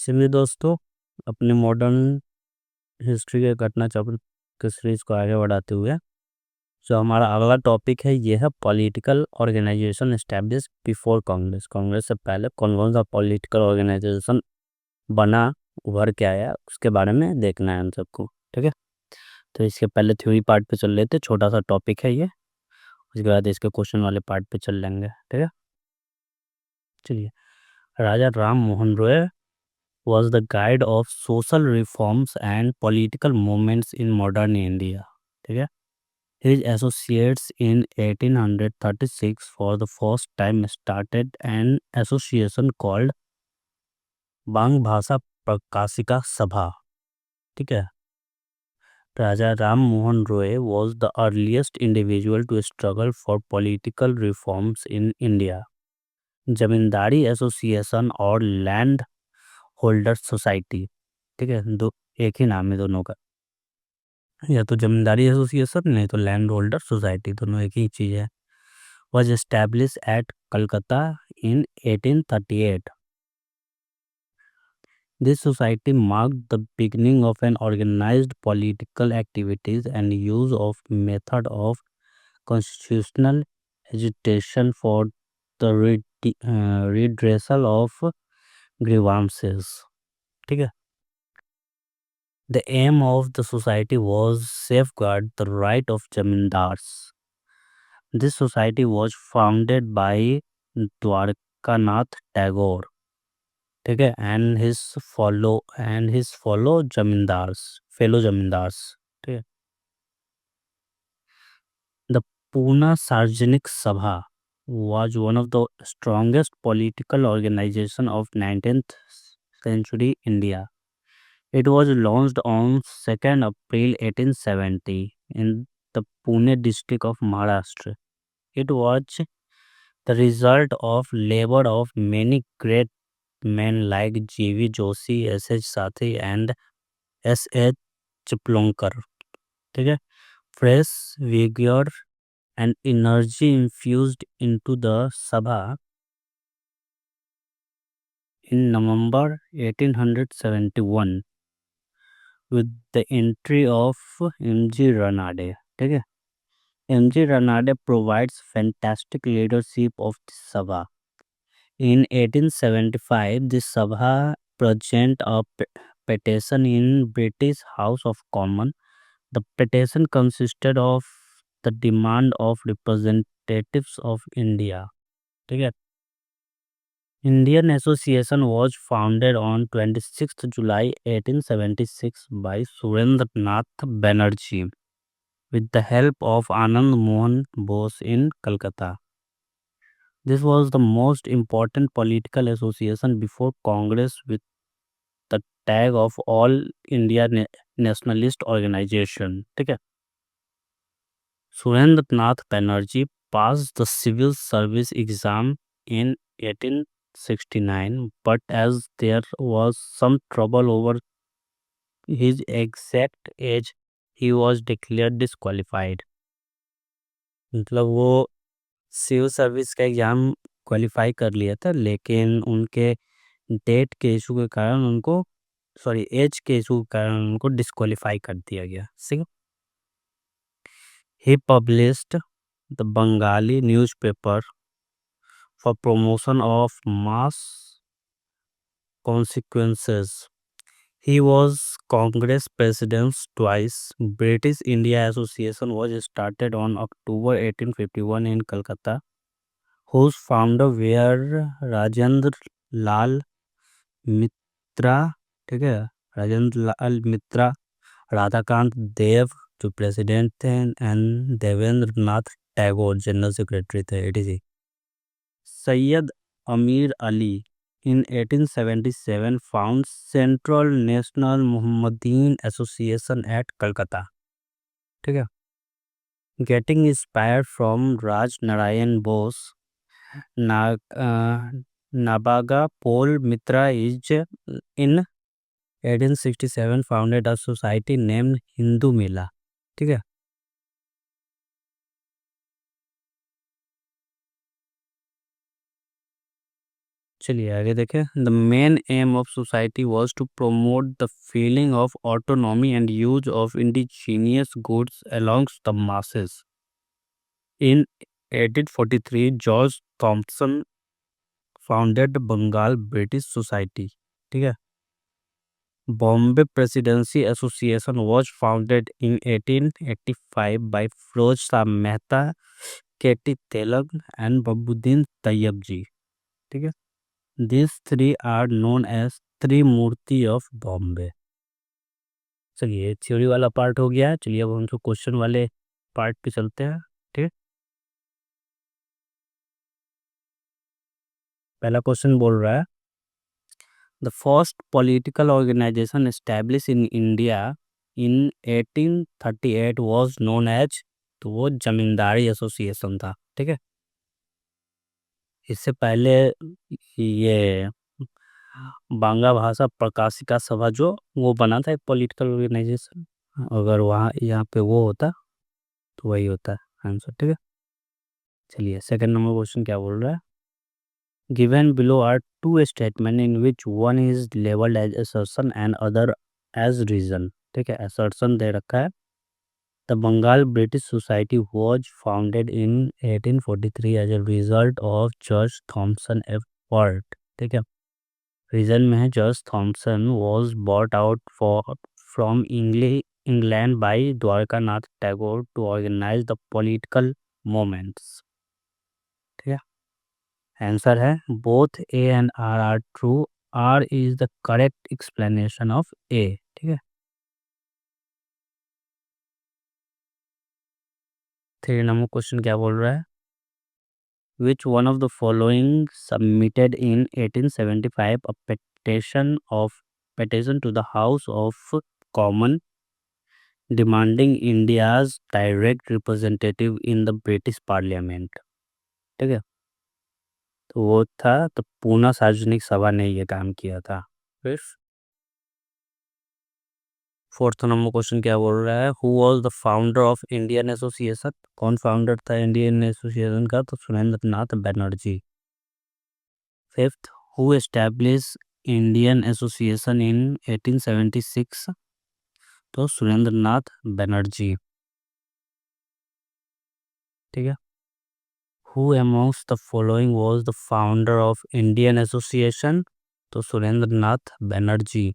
चलिए दोस्तों, अपने मॉडर्न हिस्ट्री के घटना चक्र के सीरीज को आगे बढ़ाते हुए जो हमारा अगला टॉपिक है ये है political organisation establish before Congress. Congress से पहले कौन कौन सा पॉलिटिकल ऑर्गेनाइजेशन बना, उभर के आया, उसके बारे में देखना है हम सबको। ठीक है, तो इसके पहले थ्योरी पार्ट पे चल लेते, छोटा सा टॉपिक है ये। उसके बाद इसके क्वेश्चन वाले पार्ट पे चल लेंगे। ठीक है, चलिए। राजा Ram Mohan Roy was the guide of social reforms and political movements in modern India. ठीक है, his associates in 1836 for the first time started an association called बांग भाषा प्रकाशिका सभा। ठीक है, Raja Ram Mohan Roy was the earliest individual to struggle for political reforms in India. Zamindari association और land holder society, ठीक है, दो एक ही नाम है दोनों का, या तो जमींदारी एसोसिएशन नहीं तो लैंड होल्डर सोसाइटी, दोनों एक ही चीज़ है। Was establish at Calcutta in 1838। This society marked the beginning of an organised political activities and use of method of constitutional agitation for the redressal of grievances. ठीक है, the aim of the society was safeguard the right of zamindars. This society was founded by Dwarkanath Tagore, ठीक है, and his fellow zamindars, ठीक है. The Pune Sarjanik Sabha was one of the strongest political organization of 19th century India. It was launched on 2nd April 1870 in the Pune district of Maharashtra. It was the result of labor of many great men like G.V. Joshi, S.H. Sathi and S.H. Chiplonkar. ठीक है, fresh vigor and energy infused into the Sabha in November 1871 with the entry of M.G. Ranade. ठीक है, M.G. Ranade provides fantastic leadership of the Sabha. In 1875, the Sabha present a petition in British House of Commons. The petition consisted of the demand of representatives of India. ठीक है, Indian Association was founded on 26th July 1876 by Surendranath Banerjee with the help of Anand Mohan Bose in Calcutta. This was the most important political association before Congress with the tag of All India Nationalist Organization. ठीक है, Surendranath Banerjee passed the civil service exam in 1869, but as there was some trouble over his exact age, he was declared disqualified. मतलब वो civil service का exam qualify कर लिया था, लेकिन उनके डेट के इशू के कारण उनको एज के इशू के कारण उनको डिस्क्वालीफाई कर दिया गया। ठीक, he published the Bengali newspaper for promotion of mass consequences. He was Congress president twice. British India Association was started on October 1851 in Calcutta, whose founder were Rajendra Lal Mitra, ठीक है, राजेंद्र लाल मित्रा, राधाकांत देव जो president थे, and Devendra Nath Tagore general secretary थे, etc. Syed अमीर Ali in 1877 found Central National Muhammadan Association at Calcutta. ठीक है, getting inspired from Raj Narayan Bose, Nabaga Paul Mitra is in 1867 founded a society named Hindu Mela. ठीक है, चलिए आगे देखें। The main aim of society was to promote the feeling of autonomy and use of indigenous goods alongst the masses. In 1843 George Thompson founded Bengal British society. ठीक है। Bombay presidency association was founded in 1885 by Firoz Shah Mehta, K T Telang and Badruddin Tyabji. ठीक है। This three are known as Trimurti of Bombay. चलिए theory वाला part हो गया। चलिए अब हम तो क्वेश्चन वाले पार्ट पे चलते हैं। ठीक है। पहला क्वेश्चन बोल रहा है the first political organisation establish in India in 1838 was known as. तो वो जमींदारी एसोसिएशन था। ठीक है। इससे पहले ये बांग्ला भाषा प्रकाशिका सभा जो वो बना था एक पॉलिटिकल ऑर्गेनाइजेशन। अगर वहाँ यहाँ पे वो होता तो वही होता है आंसर। ठीक है। चलिए सेकंड नंबर क्वेश्चन क्या बोल रहा है। Given below are two statements in which one is labeled as assertion and other as reason। ठीक है। assertion दे रखा है The Bengal British Society was founded in 1843 as a result of George Thompson effort। ठीक है। Reason में है George Thompson was bought out for from England by Dwarkanath Tagore to organize the political movements। ठीक है। आंसर है both A and R are true. R is the correct explanation of A. ठीक है। Three number question क्या बोल रहा है। Which one of the following submitted in 1875 a petition to the House of Common demanding India's direct representative in the British Parliament. ठीक है। तो वो था तो पूना सार्वजनिक सभा ने ये काम किया था। फिर फोर्थ नंबर क्वेश्चन क्या बोल रहा है who was the founder of Indian association. कौन फाउंडर था इंडियन एसोसिएशन का। तो Surendra Nath Banerjee. Fifth who establish Indian association in 1876। तो सुरेंद्र नाथ बनर्जी। ठीक है। Who amongst the following was the founder of Indian association. तो सुरेंद्र नाथ बनर्जी।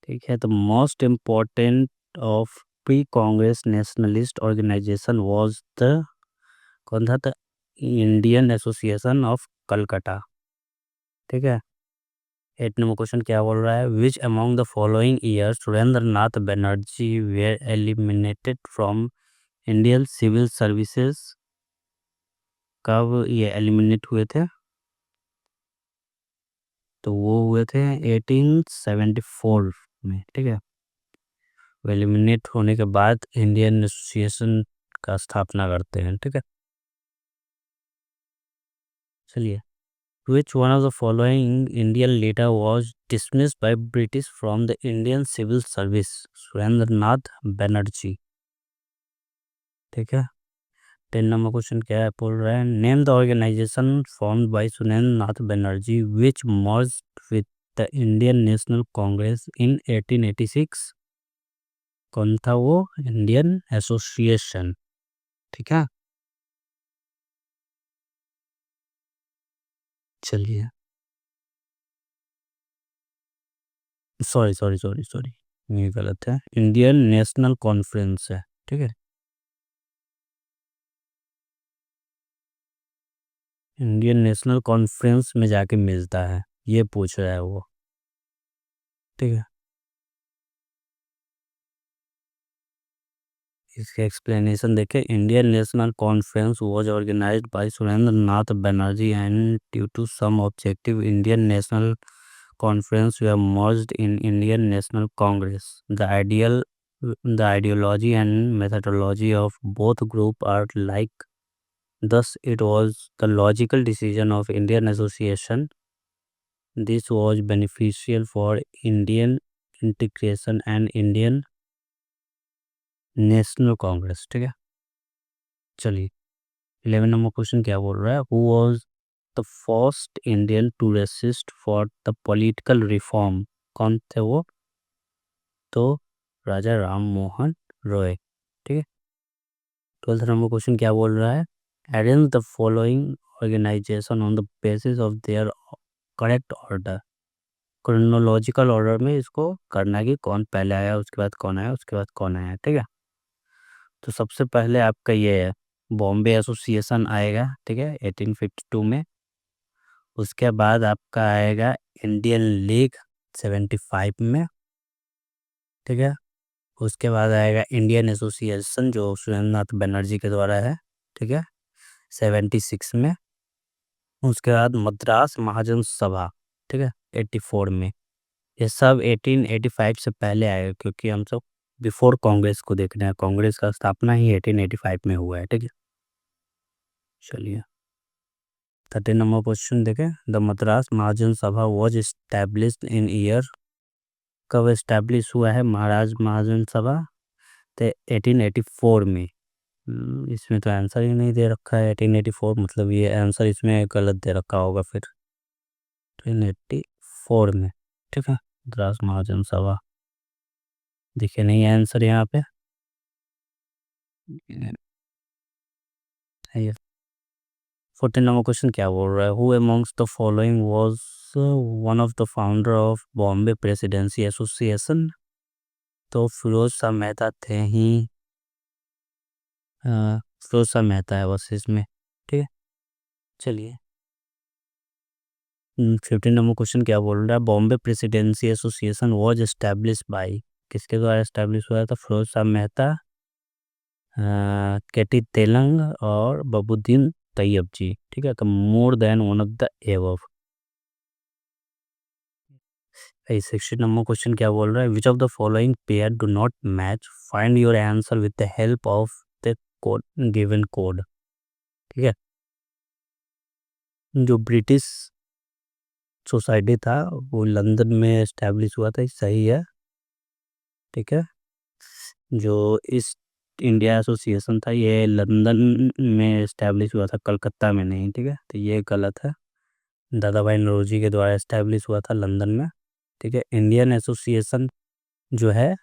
ठीक है। The most important of pre Congress nationalist organization was the कौन था। The Indian association of Calcutta. ठीक है। एट नंबर क्वेश्चन क्या बोल रहा है which among the following year Surendra Nath Banerjee were eliminated from Indian civil services. कब ये एलिमिनेट हुए थे। तो वो हुए थे 1874 में। ठीक है। वो एलिमिनेट होने के बाद इंडियन एसोसिएशन का स्थापना करते हैं। ठीक है। चलिए Which one of the following Indian leader was dismissed by British from the Indian Civil Service? Surendra Nath Banerjee. ठीक है। 10 नंबर क्वेश्चन क्या है बोल रहा है name the organization formed by Surendra Nath Banerjee which merge with the Indian national Congress in 1886। कौन था वो इंडियन एसोसिएशन। ठीक है। चलिए सॉरी सॉरी सॉरी सॉरी ये गलत है इंडियन नेशनल कॉन्फ्रेंस है। ठीक है। इंडियन नेशनल कॉन्फ्रेंस में जाके मिलता है ये पूछ रहा है वो। ठीक है। इसके एक्सप्लेनेशन देखें Indian national conference was organised by Surendra Nath Banerjee and due to some objective Indian national conference were merged in Indian national Congress the ideology and methodology of both group are like thus it was the logical decision of Indian association. This was beneficial for Indian integration and Indian national Congress. ठीक है। चलिए 11 number question क्या बोल रहा है who was the first Indian to resist for the political reform? कौन थे वो? तो राजा राम मोहन रॉय। ठीक है। 12th नंबर क्वेश्चन क्या बोल रहा है? Arrange the following organisation on the basis of their correct order. Chronological order में इसको करना कि कौन पहले आया, उसके बाद कौन आया, उसके बाद कौन आया। ठीक है। तो सबसे पहले आपका ये है बॉम्बे एसोसिएशन आएगा। ठीक है, 1852 में। उसके बाद आपका आएगा इंडियन लीग 75 में। ठीक है। उसके बाद आएगा इंडियन एसोसिएशन जो सुरेंद्रनाथ बनर्जी के द्वारा है। ठीक है, 76 में। उसके बाद मद्रास महाजन सभा। ठीक है, 84 में। ये सब 1885 से पहले आएगा क्योंकि हम सब बिफोर कांग्रेस को देखना है। कांग्रेस का स्थापना ही 1885 में हुआ है। ठीक है, चलिए 13 नंबर क्वेश्चन देखें। द मद्रास महाजन सभा वॉज एस्टैब्लिश्ड इन ईयर। कब एस्टैब्लिश हुआ है महाराज महाजन सभा? तो 1884 में। इसमें तो आंसर ही नहीं दे रखा है 1884, मतलब ये आंसर इसमें गलत दे रखा होगा फिर। 1884 में। ठीक है, मद्रास महाजन सभा दिखे नहीं है आंसर यहाँ पे। है ये 14 नंबर क्वेश्चन क्या बोल रहा है? Who amongst the following was one of the founder of Bombay presidency association? तो फिरोज शाह मेहता थे ही। फिरोज शाह मेहता है बस इसमें। ठीक है, चलिए 15 नंबर क्वेश्चन क्या बोल रहा है? Bombay presidency association was establish bye. किसके द्वारा एस्टैब्लिश हुआ था? फिरोज शाह मेहता, केटी तेलंग और बबुद्दीन तैयब जी। ठीक है, तो more than one of the above. 16 number question क्या बोल रहा है? Which of the following pair do not match? Find your answer with the help of the code given code. ठीक है, जो ब्रिटिश सोसाइटी था वो लंदन में एस्टैब्लिश हुआ था, ये सही है। ठीक है, जो ईस्ट इंडिया एसोसिएशन था ये लंदन में एस्टैब्लिश हुआ था, कलकत्ता में नहीं। ठीक है, तो ये गलत है। दादा भाई नौरोजी के द्वारा एस्टैब्लिश हुआ था लंदन में। ठीक है, इंडियन एसोसिएशन जो है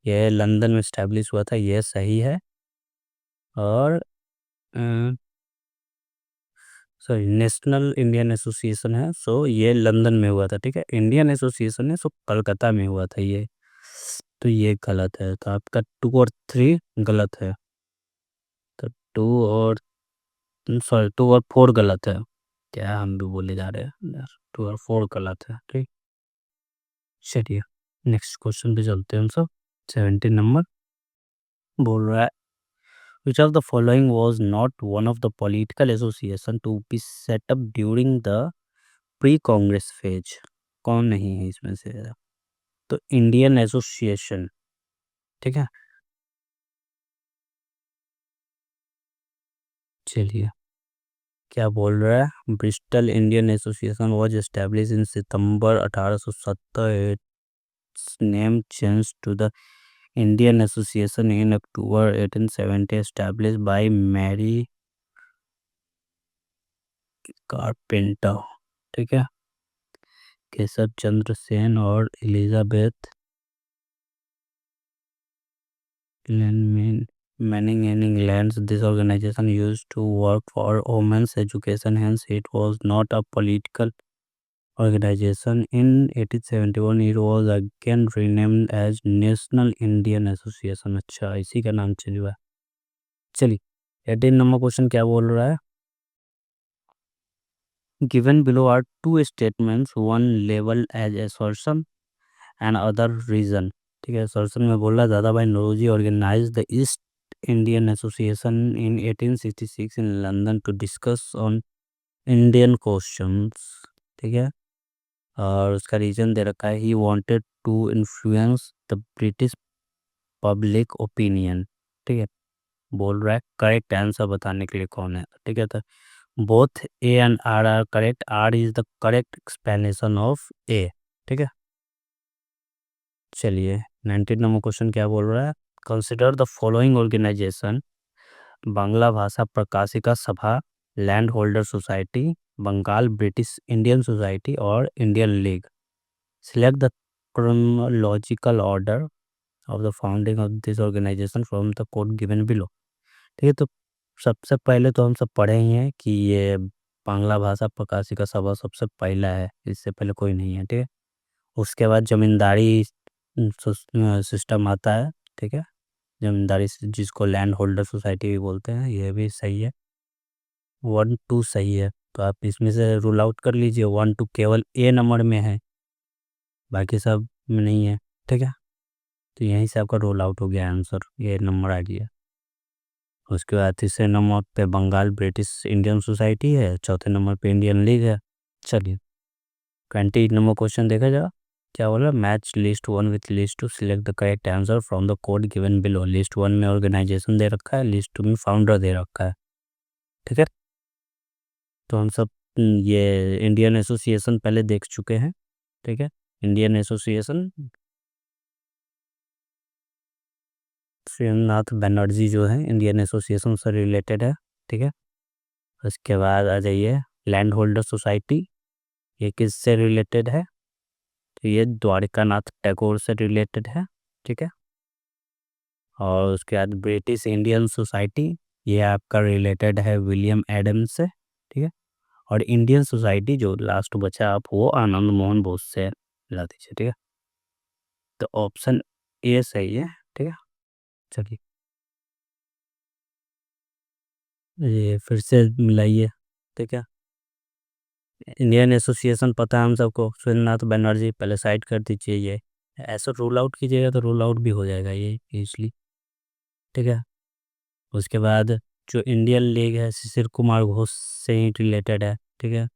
ये लंदन में एस्टैब्लिश हुआ था, ये सही है। और सॉरी, नेशनल इंडियन एसोसिएशन है सो ये लंदन में हुआ था। ठीक है, इंडियन एसोसिएशन है सो कलकत्ता में हुआ था ये। तो ये गलत है, तो आपका 2 और 3 गलत है। तो 2 और सॉरी 2 और 4 गलत है। क्या हम भी बोले जा रहे हैं यार, 2 और 4 गलत है। ठीक, चलिए नेक्स्ट क्वेश्चन पे चलते हैं हम सब। 17 नंबर बोल रहा है which of the following was not one of the political association to be set up during the pre-congress phase? कौन नहीं है इसमें से? तो इंडियन एसोसिएशन। ठीक है, चलिए क्या बोल रहा है? Bristol Indian association was establish in September 1870। Its name change to the Indian association in October 1870 establish by Mary Carpenter. ठीक है, केशव चंद्र सेन और Elizabeth Manning in England. This organization used to work for women's education, hence it was not a political organization. In 1871 it was again renamed as National Indian Association. अच्छा, इसी का नाम change हुआ। चलिए 18 number question क्या बोल रहा है? Given below are two statements, one labeled as assertion and other reason. ठीक है, assertion में बोल रहा है दादा भाई Naoroji organized the East Indian Association in 1866 in London to discuss on Indian questions। ठीक है, और उसका रीजन दे रखा है he wanted to influence the British public opinion। ठीक है, बोल रहा है करेक्ट आंसर बताने के लिए कौन है। ठीक है, तो both A and R correct. R is the correct explanation of A. ठीक है, चलिए 19 नंबर क्वेश्चन क्या बोल रहा है? Consider the following organization. Bangla Bhasha Prakashika Sabha land holder society, Bengal British Indian society और Indian league. Select the chronological order of the founding of this organization from the code given below. ठीक है, तो सबसे पहले तो हम सब पढ़े ही हैं कि ये बांग्ला भाषा प्रकाशिका सभा सबसे पहला है, इससे पहले कोई नहीं है। ठीक है, उसके बाद जमींदारी सिस्टम आता है। ठीक है, जमींदारी जिसको लैंड होल्डर सोसाइटी भी बोलते हैं, ये भी सही है। 1 2 सही है, तो आप इसमें से रूल आउट कर लीजिए। 1 2 केवल ए नंबर में है, बाकी सब में नहीं है। ठीक है, तो यहीं से आपका रोल आउट हो गया आंसर, ये नंबर आ गया। उसके बाद तीसरे नंबर पे बंगाल ब्रिटिश इंडियन सोसाइटी है, चौथे नंबर पे इंडियन लीग है। चलिए 20 नंबर क्वेश्चन देखा जाए, क्या बोला, match list 1 with list 2, select the correct answer from the code given below. List 1 में ऑर्गेनाइजेशन दे रखा है, लिस्ट 2 में फाउंडर दे रखा है। ठीक है, तो हम सब ये इंडियन एसोसिएशन पहले देख चुके हैं। ठीक है, इंडियन एसोसिएशन श्रीनाथ बनर्जी जो है इंडियन एसोसिएशन से रिलेटेड है। ठीक है, उसके बाद आ जाइए लैंड होल्डर सोसाइटी, ये किससे रिलेटेड है, तो ये द्वारिकानाथ टैगोर से रिलेटेड है। ठीक है, और उसके बाद ब्रिटिश इंडियन सोसाइटी, ये आपका रिलेटेड है विलियम एडम्स से। ठीक है, और इंडियन सोसाइटी जो लास्ट बचा आप, वो आनंद मोहन बोस से मिला दीजिए। ठीक है, तो ऑप्शन ए सही है। ठीक है, चलिए ये फिर से मिलाइए। ठीक है, इंडियन एसोसिएशन पता है हम सबको, सुरेंद्रनाथ बनर्जी पहले साइड कर दीजिए। ये ऐसा रूल आउट कीजिएगा तो रूल आउट भी हो जाएगा ये इसलिए। ठीक है, उसके बाद जो इंडियन लीग है शिशिर कुमार घोष से ही रिलेटेड है। ठीक है,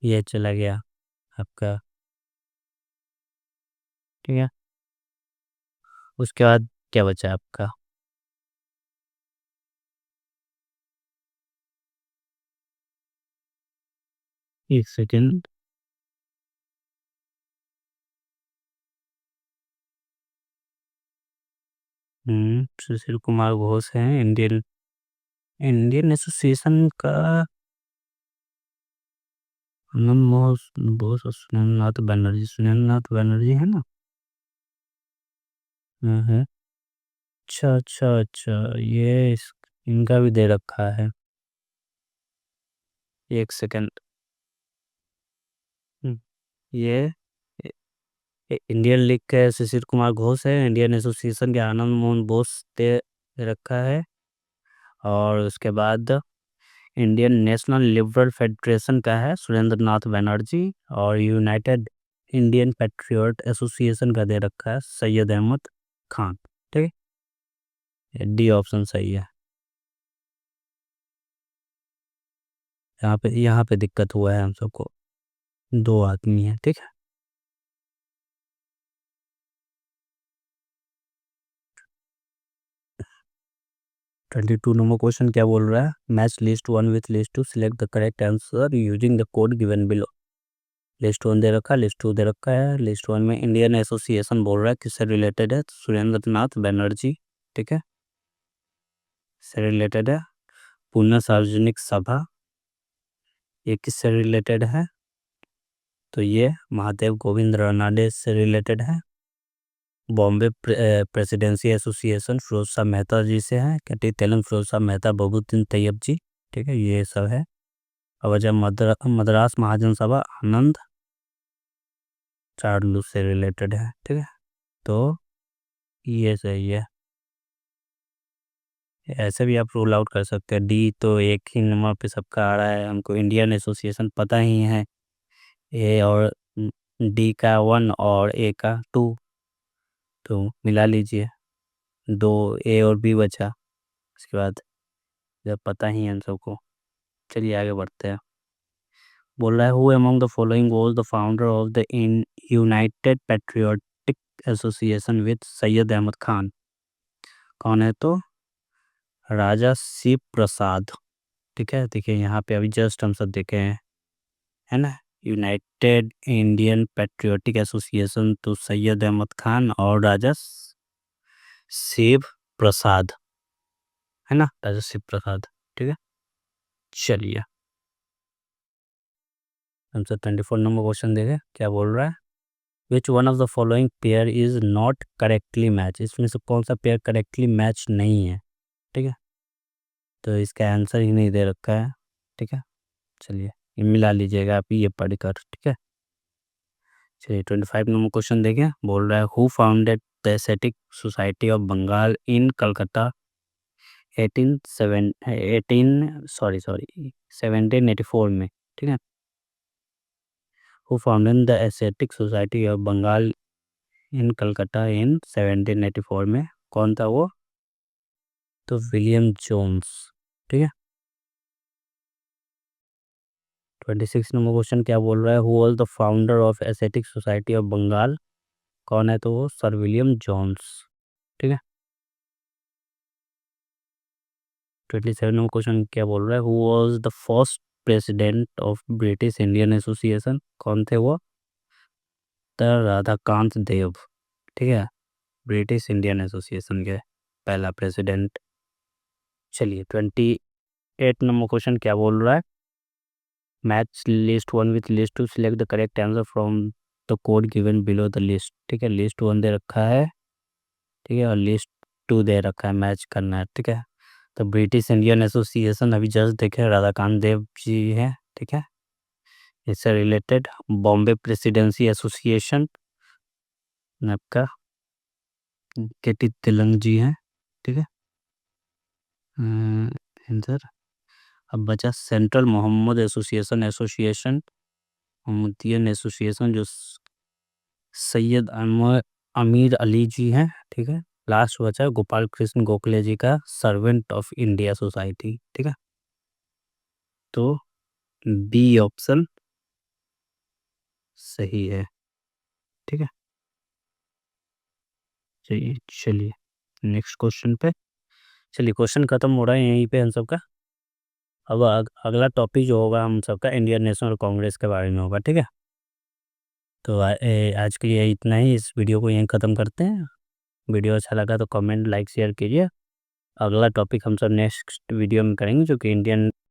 ये चला गया आपका। ठीक है, उसके बाद क्या बचा आपका, एक सेकेंड। सुशील कुमार घोष है इंडियन इंडियन एसोसिएशन का। आनंद मोहन बोस और सुरेंद्रनाथ बनर्जी है ना। है। अच्छा अच्छा अच्छा, ये इनका भी दे रखा है। एक सेकंड। हम्म, ये इंडियन लीग के शिशिर कुमार घोष है, इंडियन एसोसिएशन के आनंद मोहन बोस दे रखा है, और उसके बाद इंडियन नेशनल लिबरल फेडरेशन का है सुरेंद्र नाथ बनर्जी, और यूनाइटेड इंडियन पैट्रियट एसोसिएशन का दे रखा है सैयद अहमद खान। ठीक है, डी ऑप्शन सही है। यहाँ पे दिक्कत हुआ है हम सबको, दो आदमी है। ठीक है, 22 नंबर क्वेश्चन क्या बोल रहा है, match list 1 with list 2, select the correct answer using the code given below. List 1 दे रखा है, लिस्ट 2 दे रखा है। लिस्ट 1 में इंडियन एसोसिएशन बोल रहा है, किससे रिलेटेड है, सुरेंद्र नाथ बनर्जी। ठीक है, से रिलेटेड है। पुणे सार्वजनिक सभा, ये किससे रिलेटेड है, तो ये महादेव गोविंद रानडे से रिलेटेड है। बॉम्बे प्रेसिडेंसी एसोसिएशन फिरोज शाह मेहता जी से है, कहते तेलंग फिरोज शाह मेहता बबूद्दीन तैयब जी। ठीक है, ये सब है। अब जब मद्रास महाजन सभा आनंद चार्लू से रिलेटेड है। ठीक है, तो ये सही है। ऐसे भी आप रूल आउट कर सकते हैं। डी तो एक ही नंबर पे सबका आ रहा है, हमको इंडियन एसोसिएशन पता ही है। ए और डी का 1 और ए का 2, तो मिला लीजिए। 2 ए और बी बचा, उसके बाद जब पता ही है हम सबको। चलिए आगे बढ़ते हैं। बोल रहा है who among the following was the founder of the united patriotic association with Syed Ahmad Khan. कौन है, तो राजा शिव प्रसाद। ठीक है, देखिए यहाँ पे अभी जस्ट हम सब देखे हैं, है ना, यूनाइटेड इंडियन पैट्रियोटिक एसोसिएशन, तो सैयद अहमद खान और राजा शिव प्रसाद, है ना, राजा शिव प्रसाद। ठीक है, चलिए आंसर 24 नंबर क्वेश्चन देखें क्या बोल रहा है, which one of the following pair is not correctly match, इसमें से कौन सा पेयर करेक्टली मैच नहीं है, ठीक है, तो इसका आंसर ही नहीं दे रखा है, ठीक है, चलिए ये मिला लीजिएगा आप ये पढ़कर, ठीक है। चलिए 25 नंबर क्वेश्चन देखें, बोल रहा है who founded the aesthetic society of Bengal in Calcutta 1784 में, ठीक है, who founded the aesthetic society of Bengal in Calcutta in 1784 में, कौन था वो, तो विलियम जोन्स, ठीक है। 26 नंबर क्वेश्चन क्या बोल रहा है, who was the founder of aesthetic society of Bengal, कौन है, तो वो सर विलियम जोन्स, ठीक है। 27 नंबर क्वेश्चन क्या बोल रहा है, who was the first president of British Indian association, कौन थे वो, तो राधाकांत देव, ठीक है, ब्रिटिश इंडियन एसोसिएशन के पहला प्रेसिडेंट। चलिए 28 नंबर क्वेश्चन क्या बोल रहा है, match list 1 with list 2 select the correct answer from the code given below the list, ठीक है, लिस्ट 1 दे रखा है, ठीक है, और लिस्ट 2 दे रखा है, मैच करना है, ठीक है। तो ब्रिटिश इंडियन एसोसिएशन अभी जस्ट देखे राधाकांत देव जी हैं, ठीक है, इससे रिलेटेड बॉम्बे प्रेसिडेंसी एसोसिएशन आपका केटी तिलंग जी हैं, ठीक है, आंसर। अब बचा सेंट्रल मोहम्मद मोहम्मदियन एसोसिएशन जो सैयद अमीर अली जी हैं, ठीक है, लास्ट बचा गोपाल कृष्ण गोखले जी का सर्वेंट ऑफ इंडिया सोसाइटी, ठीक है, तो बी ऑप्शन सही है, ठीक है। चलिए नेक्स्ट क्वेश्चन पे, चलिए क्वेश्चन खत्म हो रहा है यहीं पे हम सबका। अब अगला टॉपिक जो होगा हम सबका इंडियन नेशनल कांग्रेस के बारे में होगा, ठीक है। तो आज के लिए इतना ही, इस वीडियो को यहीं ख़त्म करते हैं। वीडियो अच्छा लगा तो कमेंट लाइक शेयर कीजिए। अगला टॉपिक हम सब नेक्स्ट वीडियो में करेंगे जो कि इंडियन